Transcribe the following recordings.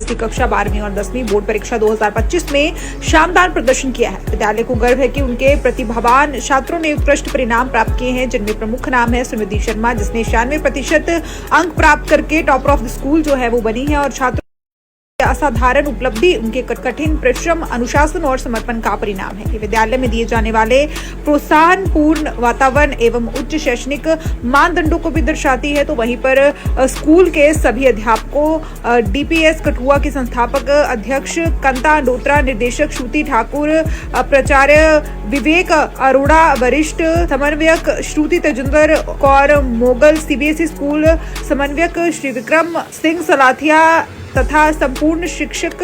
जिसकी कक्षा 12वीं और 10वीं बोर्ड परीक्षा 2025 में शानदार प्रदर्शन किया है। विद्यालय को गर्व है कि उनके प्रतिभावान छात्रों ने उत्कृष्ट परिणाम प्राप्त किए हैं, जिनमें प्रमुख नाम है सुनिधि शर्मा, जिसने 96% अंक प्राप्त करके टॉपर ऑफ द स्कूल जो है वो बनी है और छात्रों असाधारण उपलब्धि उनके कठिन परिश्रम, अनुशासन और समर्पण का परिणाम है। ये विद्यालय में दिए जाने वाले प्रोत्साहन पूर्ण वातावरण एवं उच्च शैक्षणिक मानदंडों को भी दर्शाती है। तो वहीं पर स्कूल के सभी अध्यापकों, डीपीएस कठुआ के संस्थापक अध्यक्ष कंता अंडोत्रा, निर्देशक श्रुति ठाकुर, प्राचार्य विवेक अरोड़ा, वरिष्ठ समन्वयक श्रुति तेजिंदर कौर मोगल, सीबीएसई स्कूल समन्वयक श्री विक्रम सिंह सलाथिया तथा संपूर्ण शिक्षक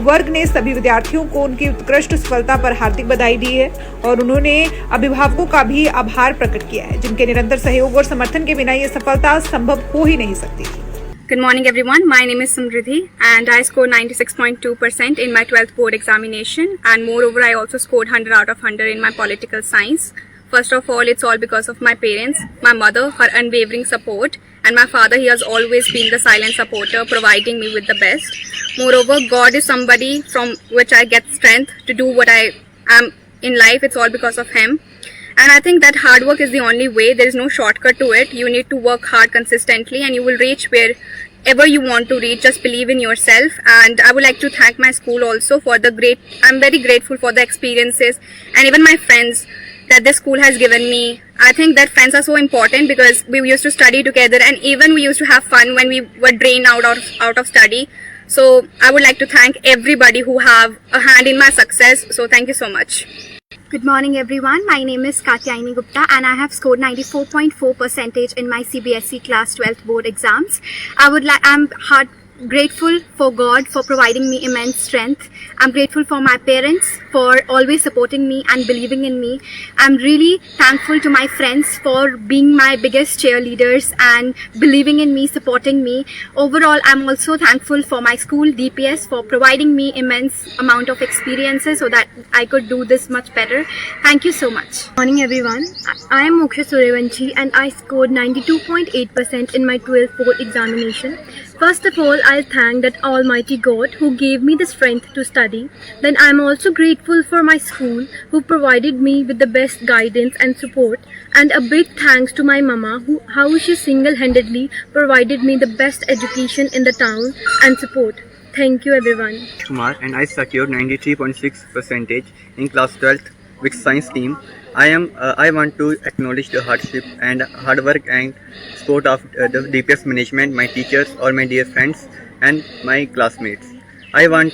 वर्ग ने सभी विद्यार्थियों को उनकी उत्कृष्ट सफलता पर हार्दिक बधाई दी है और उन्होंने अभिभावकों का भी आभार प्रकट किया है, जिनके निरंतर सहयोग और समर्थन के बिना ये सफलता संभव हो ही नहीं सकती। Good morning everyone, my name is Samriddhi and I scored 96.2% in my 12th board examination, and moreover I also scored 100 out of 100 in my political science. First of all, it's all because of my parents, my mother, her unwavering support, and my father. He has always been the silent supporter, providing me with the best. Moreover, God is somebody from which I get strength to do what I am in life. It's all because of him. And I think that hard work is the only way. There is no shortcut to it. You need to work hard consistently and you will reach wherever you want to reach. Just believe in yourself. And I would like to thank my school also for I'm very grateful for the experiences and even my friends that this school has given me. I think that friends are so important because we used to study together and even we used to have fun when we were drained out of study. So I would like to thank everybody who have a hand in my success. So thank you so much. Good morning everyone, my name is Katyayani Gupta and I have scored 94.4% in my CBSE class 12th board exams. I'm grateful for God for providing me immense strength. I'm grateful for my parents for always supporting me and believing in me. I'm really thankful to my friends for being my biggest cheerleaders and believing in me, supporting me. Overall, I'm also thankful for my school DPS for providing me immense amount of experiences so that I could do this much better. Thank you so much. Good morning everyone. I am Moksha Suryavanshi and I scored 92.8% in my 12th board examination. First of all, I'll thank that Almighty God who gave me the strength to study. Then I'm also grateful for my school who provided me with the best guidance and support. And a big thanks to my mama how she single-handedly provided me the best education in the town and support. Thank you everyone. Kumar and I secured 93.6% in class 12th with science team. I want to acknowledge the hardship and hard work and support of the DPS management, my teachers, all my dear friends and my classmates. I am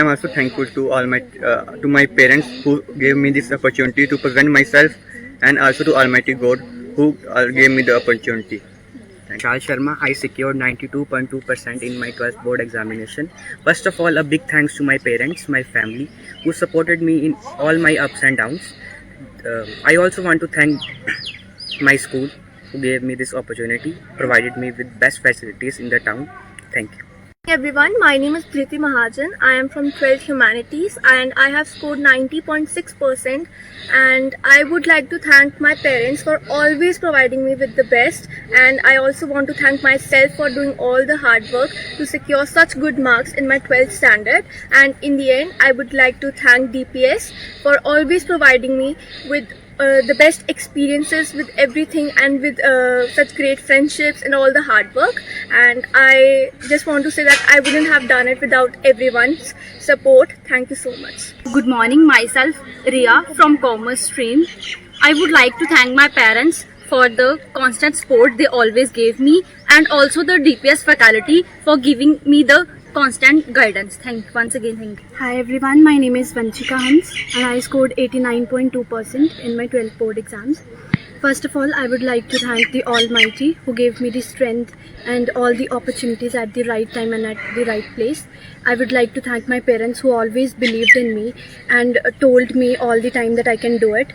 also thankful to my parents who gave me this opportunity to present myself, and also to Almighty God who gave me the opportunity. Charles Sharma, I secured 92.2% in my 12th board examination. First of all, a big thanks to my parents, my family, who supported me in all my ups and downs. I also want to thank my school, who gave me this opportunity, provided me with best facilities in the town. Thank you. Hey everyone, my name is Priti Mahajan. I am from 12th Humanities and I have scored 90.6%, and I would like to thank my parents for always providing me with the best, and I also want to thank myself for doing all the hard work to secure such good marks in my 12th standard. And in the end, I would like to thank DPS for always providing me with the best experiences with everything and with such great friendships and all the hard work. And I just want to say that I wouldn't have done it without everyone's support. Thank you so much. Good morning, myself Ria from Commerce Stream. I would like to thank my parents for the constant support they always gave me, and also the DPS faculty for giving me the constant guidance. Thank you once again. Thank you. Hi everyone, my name is Vanchika Hans and I scored 89.2% in my 12th board exams. First of all, I would like to thank the Almighty who gave me the strength and all the opportunities at the right time and at the right place. I would like to thank my parents who always believed in me and told me all the time that I can do it,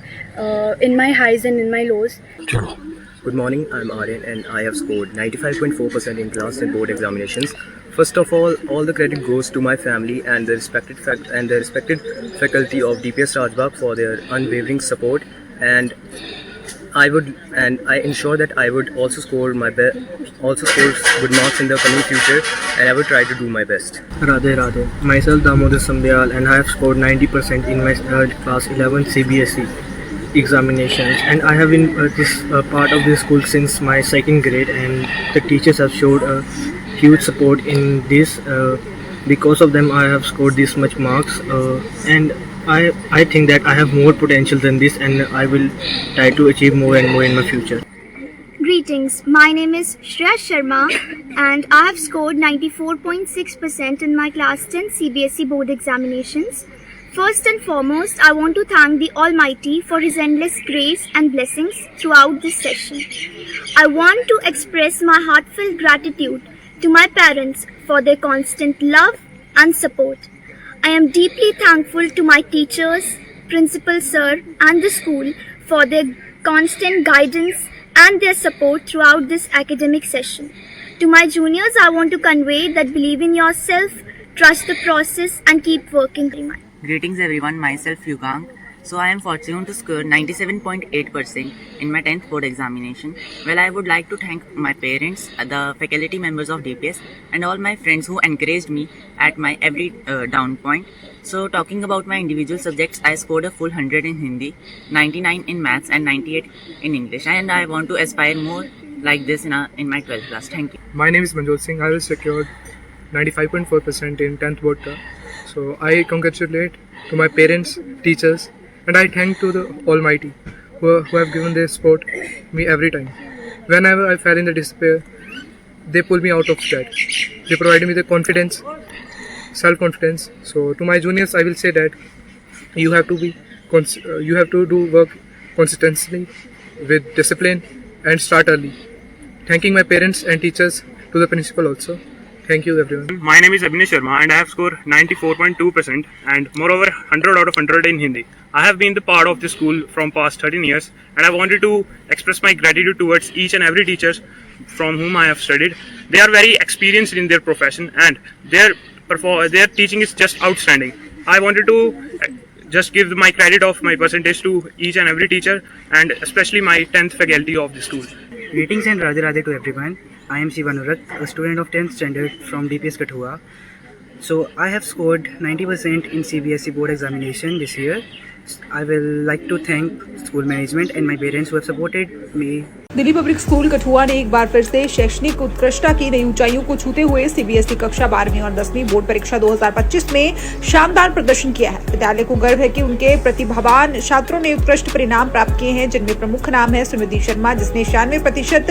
in my highs and in my lows. Good morning, I'm Aryan and I have scored 95.4% in class and board examinations. First of all the credit goes to my family and the respected faculty of DPS Rajbagh for their unwavering support, and I ensure that I would also score good marks in the coming future, and I would try to do my best. Radhe Radhe. Myself Damodar Sambyal, and I have scored 90% in my class 11 CBSE examinations, and I have been part of this school since my second grade, and the teachers have showed a huge support in this. Because of them, I have scored this much marks, and I think that I have more potential than this, and I will try to achieve more and more in my future. Greetings, my name is Shreya Sharma and I have scored 94.6% in my class 10 CBSE board examinations. First and foremost, I want to thank the Almighty for His endless grace and blessings throughout this session. I want to express my heartfelt gratitude to my parents for their constant love and support. I am deeply thankful to my teachers, principal sir and the school for their constant guidance and their support throughout this academic session. To my juniors, I want to convey that believe in yourself, trust the process and keep working. Greetings everyone, myself Yugang. So I am fortunate to score 97.8% in my 10th board examination. Well, I would like to thank my parents, the faculty members of DPS and all my friends who encouraged me at my every down point. So talking about my individual subjects, I scored a full 100 in Hindi, 99 in maths and 98 in English, and I want to aspire more like this in my 12th class. Thank you. My name is Manjot Singh. I was secured 95.4% in 10th board. So I congratulate to my parents, teachers, and I thank to the Almighty who have given their support me every time. Whenever I fell in the despair, they pulled me out of that. They provided me the confidence, self-confidence. So to my juniors, I will say that you have to do work consistently with discipline and start early. Thanking my parents and teachers, to the principal also. Thank you everyone. My name is Abhinay Sharma and I have scored 94.2% and moreover 100 out of 100 in Hindi. I have been the part of this school from past 13 years and I wanted to express my gratitude towards each and every teacher from whom I have studied. They are very experienced in their profession and their teaching is just outstanding. I wanted to just give my credit of my percentage to each and every teacher and especially my 10th faculty of the school. Greetings and Radhe Radhe to everyone. I am Shiva Nurat, a student of 10th standard from DPS Kathua. So I have scored 90% in CBSE board examination this year. I will like to thank school management and my parents who have supported me. Delhi public school Kathua ने एक बार फिर से शैक्षणिक उत्कृष्टता की नई ऊंचाइयों को छूते हुए सीबीएसई कक्षा 12वीं और 10वीं बोर्ड परीक्षा 2025 में शानदार प्रदर्शन किया है। विद्यालय को गर्व है कि उनके प्रतिभावान छात्रों ने उत्कृष्ट परिणाम प्राप्त किए हैं, जिनमें प्रमुख नाम है सुनिधि शर्मा, जिसने 96%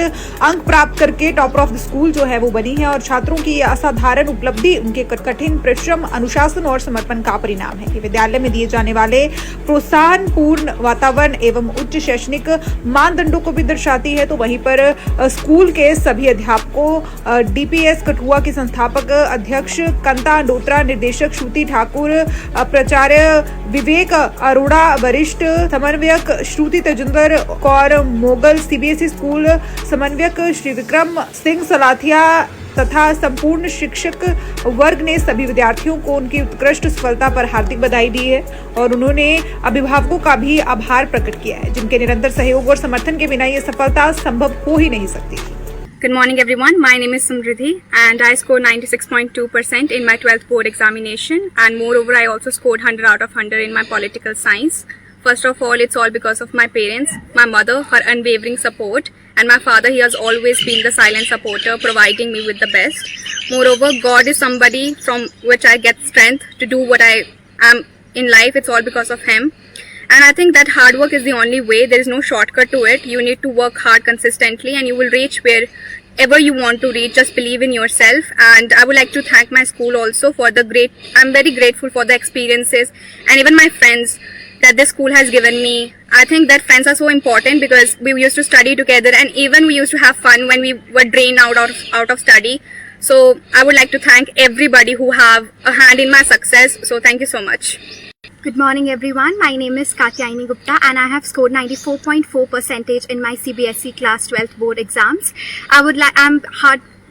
अंक प्राप्त करके टॉपर ऑफ द स्कूल जो है वो बनी है। और छात्रों की यह असाधारण उपलब्धि उनके कठिन परिश्रम, अनुशासन और समर्पण का परिणाम है। ये विद्यालय में दिए जाने वाले प्रोत्साहन पूर्ण वातावरण एवं उच्च शैक्षणिक मानदंडों को भी दर्शाती है। तो वहीं पर स्कूल के सभी अध्यापकों, डीपीएस कठुआ के संस्थापक अध्यक्ष कंता डोत्रा, निर्देशक श्रुति ठाकुर, प्राचार्य विवेक अरोड़ा, वरिष्ठ समन्वयक श्रुति तेजिंदर कौर मोगल, सीबीएसई स्कूल समन्वयक श्री विक्रम सिंह सलाथिया तथा संपूर्ण शिक्षक वर्ग ने सभी विद्यार्थियों को उनकी उत्कृष्ट सफलता पर हार्दिक बधाई दी है और उन्होंने अभिभावकों का भी आभार प्रकट किया है, जिनके निरंतर सहयोग और समर्थन के बिना ये सफलता संभव हो ही नहीं सकती थी। Good morning everyone, my name is Samriddhi and I scored 96.2% in my 12th board examination and moreover I also scored 100 out of 100 in my political science. First of all, it's all because of my parents, my mother, her unwavering support, and my father. He has always been the silent supporter, providing me with the best. Moreover, God is somebody from which I get strength to do what I am in life. It's all because of Him. And I think that hard work is the only way. There is no shortcut to it. You need to work hard consistently and you will reach wherever you want to reach. Just believe in yourself. And I would like to thank my school also for I'm very grateful for the experiences and even my friends that this school has given me. I think that friends are so important because we used to study together and even we used to have fun when we were drained out of study. So I would like to thank everybody who have a hand in my success. So thank you so much. Good morning everyone, my name is Katyayani Gupta and I have scored 94.4% in my CBSE class 12th board exams. I'm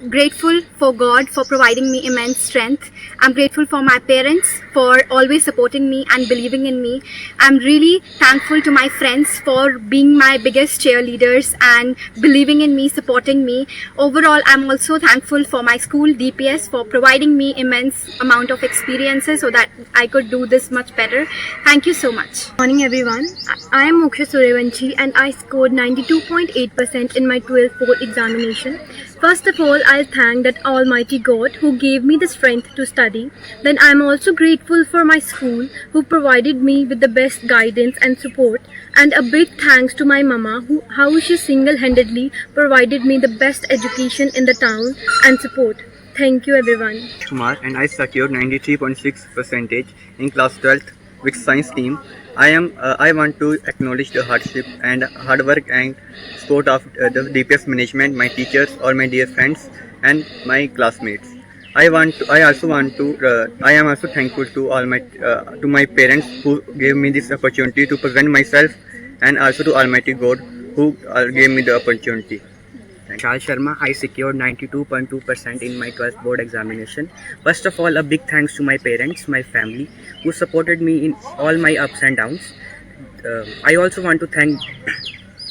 grateful for God for providing me immense strength. I'm grateful for my parents for always supporting me and believing in me. I'm really thankful to my friends for being my biggest cheerleaders and believing in me, supporting me. Overall, I'm also thankful for my school, DPS, for providing me immense amount of experiences so that I could do this much better. Thank you so much. Morning everyone, I am Moksha Suryavanshi and I scored 92.8% in my 12th board examination. First of all, I'll thank that Almighty God who gave me the strength to study. Then I'm also grateful for my school who provided me with the best guidance and support. And a big thanks to my mama how she single-handedly provided me the best education in the town and support. Thank you everyone. Kumar, and I secured 93.6% in class 12th with science team. I want to acknowledge the hardship and hard work and support of the DPS management, my teachers, all my dear friends, and my classmates. I am also thankful to all my parents who gave me this opportunity to present myself, and also to Almighty God who gave me the opportunity. Charles Sharma, I secured 92.2% in my 12th board examination. First of all, a big thanks to my parents, my family, who supported me in all my ups and downs. I also want to thank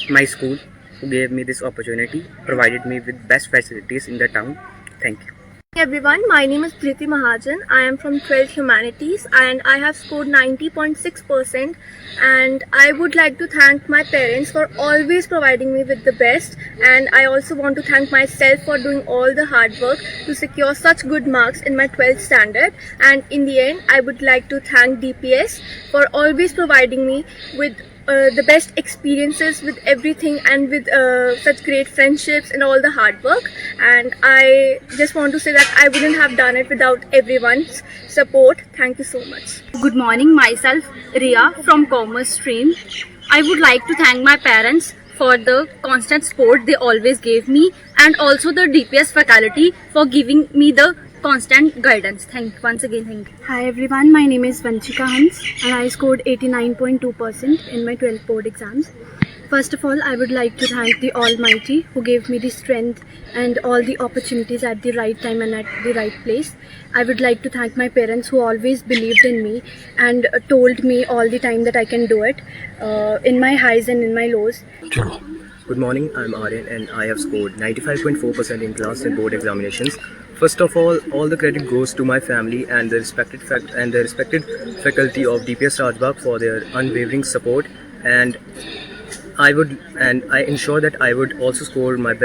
my school, who gave me this opportunity, provided me with best facilities in the town. Thank you. Hey everyone, my name is Priti Mahajan. I am from 12th Humanities and I have scored 90.6%, and I would like to thank my parents for always providing me with the best, and I also want to thank myself for doing all the hard work to secure such good marks in my 12th standard. And in the end, I would like to thank DPS for always providing me with the best experiences with everything, and with such great friendships and all the hard work. And I just want to say that I wouldn't have done it without everyone's support. Thank you so much. Good morning, myself Ria from Commerce stream. I would like to thank my parents for the constant support they always gave me, and also the DPS faculty for giving me the constant guidance. Thank you. Hi everyone, my name is Vanchika Hans and I scored 89.2% in my 12th board exams. First of all, I would like to thank the Almighty who gave me the strength and all the opportunities at the right time and at the right place. I would like to thank my parents who always believed in me and told me all the time that I can do it, in my highs and in my lows. Good morning, I'm Aryan and I have scored 95.4% in class and board examinations. First of all the credit goes to my family and the respected faculty of DPS Rajbagh for their unwavering support, and I ensure that I would also score good marks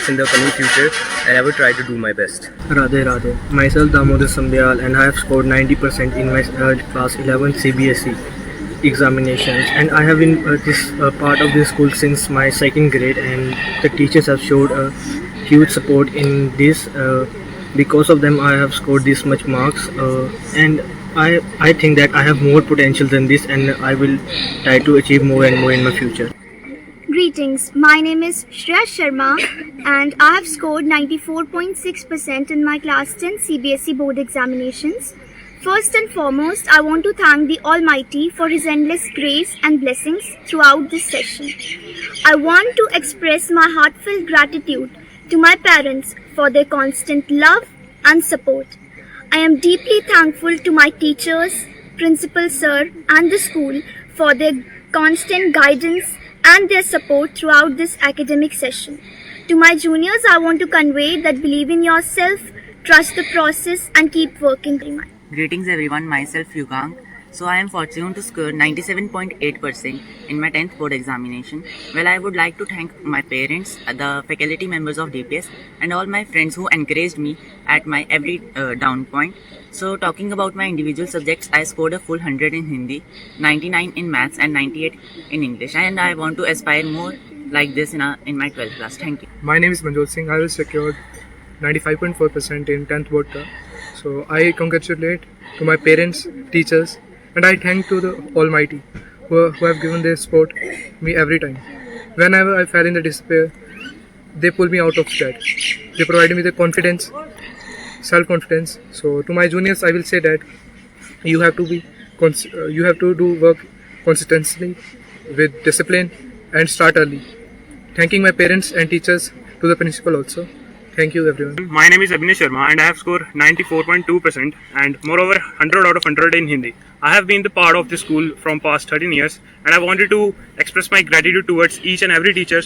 in the coming future, and I would try to do my best. Radhe Radhe. Myself Damodar Sambyal, and I have scored 90% in my class 11 CBSE examinations, and I have been part of this school since my second grade, and the teachers have showed a huge support in this. Because of them I have scored this much marks, and I think that I have more potential than this, and I will try to achieve more and more in my future. Greetings, my name is Shreya Sharma and I have scored 94.6% in my class 10 CBSE board examinations. First and foremost, I want to thank the Almighty for His endless grace and blessings throughout this session. I want to express my heartfelt gratitude to my parents for their constant love and support. I am deeply thankful to my teachers, principal sir and the school for their constant guidance and their support throughout this academic session. To my juniors, I want to convey that believe in yourself, trust the process and keep working. Greetings everyone, myself Yugang. So I am fortunate to score 97.8% in my 10th board examination. Well, I would like to thank my parents, the faculty members of DPS, and all my friends who encouraged me at my every down point. So talking about my individual subjects, I scored a full 100 in Hindi, 99 in maths and 98 in English, and I want to aspire more like this in my 12th class. Thank you. My name is Manjot Singh. I was secured 95.4% in 10th board. So I congratulate to my parents, teachers, and I thank to the Almighty who have given their support me every time. Whenever I fell in the despair, they pulled me out of that. They provided me the confidence, self-confidence. So to my juniors, I will say that you have to do work consistently with discipline and start early. Thanking my parents and teachers to the principal also. Thank you everyone. My name is Abhinesh Sharma and I have scored 94.2% and moreover 100 out of 100 in Hindi. I have been the part of the school from past 13 years and I wanted to express my gratitude towards each and every teacher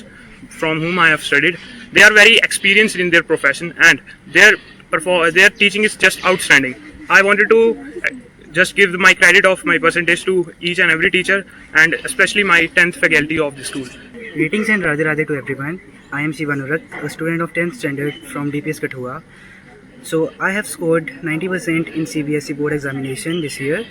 from whom I have studied. They are very experienced in their profession and their teaching is just outstanding. I wanted to just give my credit of my percentage to each and every teacher and especially my 10th faculty of the school. Greetings and Radhe Radhe to everyone. I am Shivanurat, a student of 10th standard from DPS Kathua. So I have scored 90% in CBSE board examination this year.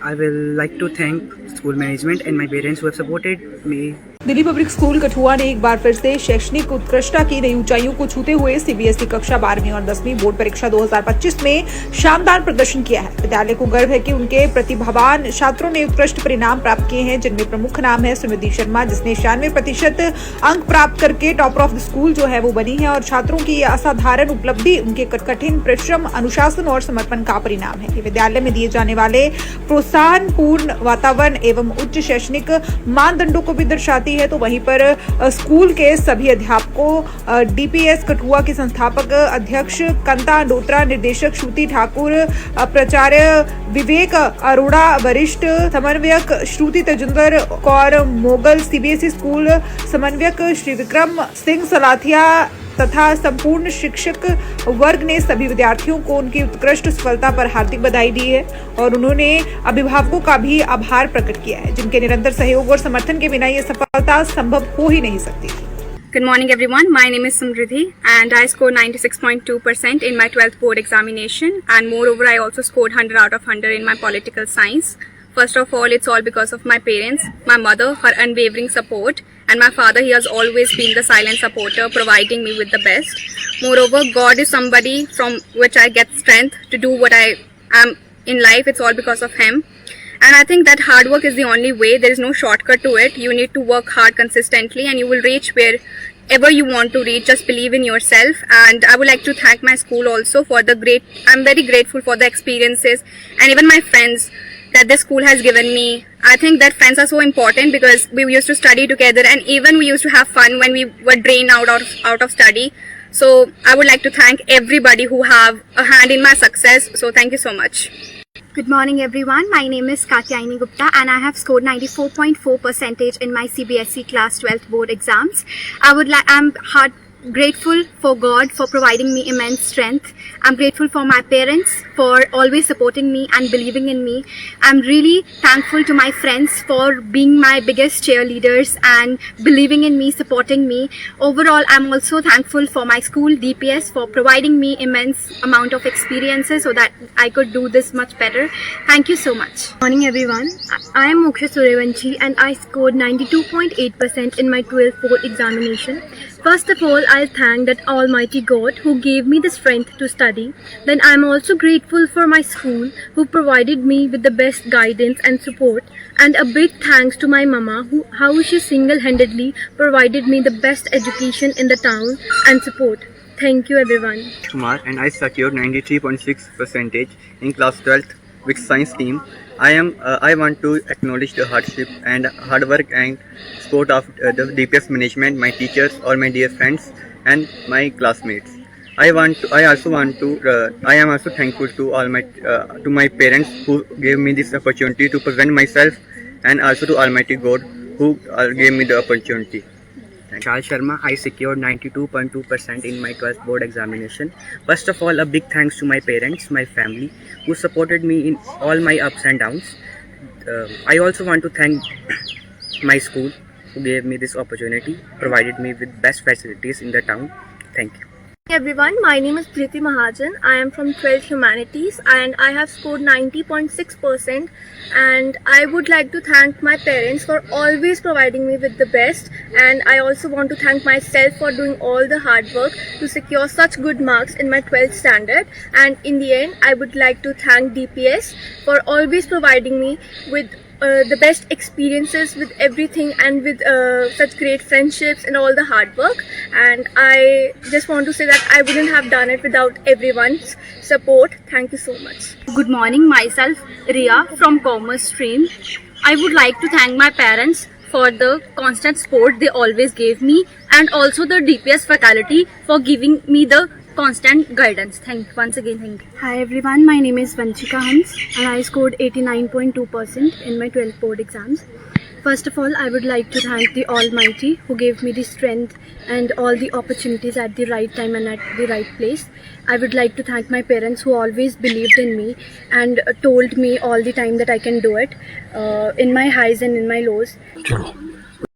I will like to thank school management and my parents who have supported me. Delhi public school Kathua ने एक बार फिर से शैक्षणिक उत्कृष्टता की नई ऊंचाइयों को छूते हुए सीबीएसई कक्षा 12वीं और 10वीं बोर्ड परीक्षा 2025 में शानदार प्रदर्शन किया है। विद्यालय को गर्व है कि उनके प्रतिभावान छात्रों ने उत्कृष्ट परिणाम प्राप्त किए हैं, जिनमें प्रमुख नाम है सुनिधि शर्मा, जिसने 96% अंक प्राप्त करके टॉपर ऑफ द स्कूल जो है वो बनी है और छात्रों की असाधारण उपलब्धि उनके कठिन परिश्रम, अनुशासन और समर्पण का परिणाम है। विद्यालय में दिए जाने वाले प्रोत्साहन पूर्ण वातावरण एवं उच्च शैक्षणिक मानदंडों को भी दर्शाती है। तो वहीं पर स्कूल के सभी अध्यापकों, डीपीएस कठुआ के संस्थापक अध्यक्ष कंता डोत्रा, निर्देशक श्रुति ठाकुर, प्राचार्य विवेक अरोड़ा, वरिष्ठ समन्वयक श्रुति तेजिंदर कौर मोगल, सीबीएसई स्कूल समन्वयक श्री विक्रम सिंह सलाथिया तथा संपूर्ण शिक्षक वर्ग ने सभी विद्यार्थियों को उनकी उत्कृष्ट सफलता पर हार्दिक बधाई दी है और उन्होंने अभिभावकों का भी आभार प्रकट किया है, जिनके निरंतर सहयोग और समर्थन के बिना ये सफलता संभव हो ही नहीं सकती थी। Good morning everyone, my name is Samriddhi and I scored 96.2% in my 12th board examination and moreover I also scored 100 out of 100 in my political science. First of all, it's all because of my parents, my mother, her unwavering support, and my father, he has always been the silent supporter, providing me with the best. Moreover, God is somebody from which I get strength to do what I am in life. It's all because of him. And I think that hard work is the only way. There is no shortcut to it. You need to work hard consistently and you will reach wherever you want to reach. Just believe in yourself. And I would like to thank my school also for I'm very grateful for the experiences and even my friends that this school has given me. I think that friends are so important because we used to study together and even we used to have fun when we were drained out of study. So I would like to thank everybody who have a hand in my success. So thank you so much. Good morning everyone. My name is Katyayani Gupta and I have scored 94.4% in my CBSE class 12th board exams. I'm grateful for God for providing me immense strength. I'm grateful for my parents for always supporting me and believing in me. I'm really thankful to my friends for being my biggest cheerleaders and believing in me, supporting me. Overall, I'm also thankful for my school DPS for providing me immense amount of experiences so that I could do this much better. Thank you so much. Good morning everyone. I am Moksha Suryavanshi and I scored 92.8% in my 12th board examination. First of all, I'll thank that Almighty God who gave me the strength to study. Then I'm also grateful for my school who provided me with the best guidance and support. And a big thanks to my mama how she single-handedly provided me the best education in the town and support. Thank you everyone. Kumar and I secured 93.6% in class 12th with science team. I want to acknowledge the hardship and hard work and support of the DPS management, my teachers, all my dear friends, and my classmates. I am also thankful to all to my parents who gave me this opportunity to present myself, and also to Almighty God who gave me the opportunity. Charles Sharma, I secured 92.2% in my 12th board examination. First of all, a big thanks to my parents, my family, who supported me in all my ups and downs. I also want to thank my school, who gave me this opportunity, provided me with best facilities in the town. Thank you. Hey everyone, my name is Priti Mahajan. I am from 12th Humanities and I have scored 90.6%, and I would like to thank my parents for always providing me with the best, and I also want to thank myself for doing all the hard work to secure such good marks in my 12th standard. And in the end, I would like to thank DPS for always providing me with the best experiences with everything and with such great friendships and all the hard work. And I just want to say that I wouldn't have done it without everyone's support. Thank you so much. Good morning, myself Ria from Commerce Stream. I would like to thank my parents for the constant support they always gave me, and also the DPS faculty for giving me the constant guidance. Once again, thank you. Hi everyone, my name is Vanchika Hans and I scored 89.2% in my 12th board exams. First of all, I would like to thank the Almighty who gave me the strength and all the opportunities at the right time and at the right place. I would like to thank my parents who always believed in me and told me all the time that I can do it, in my highs and in my lows.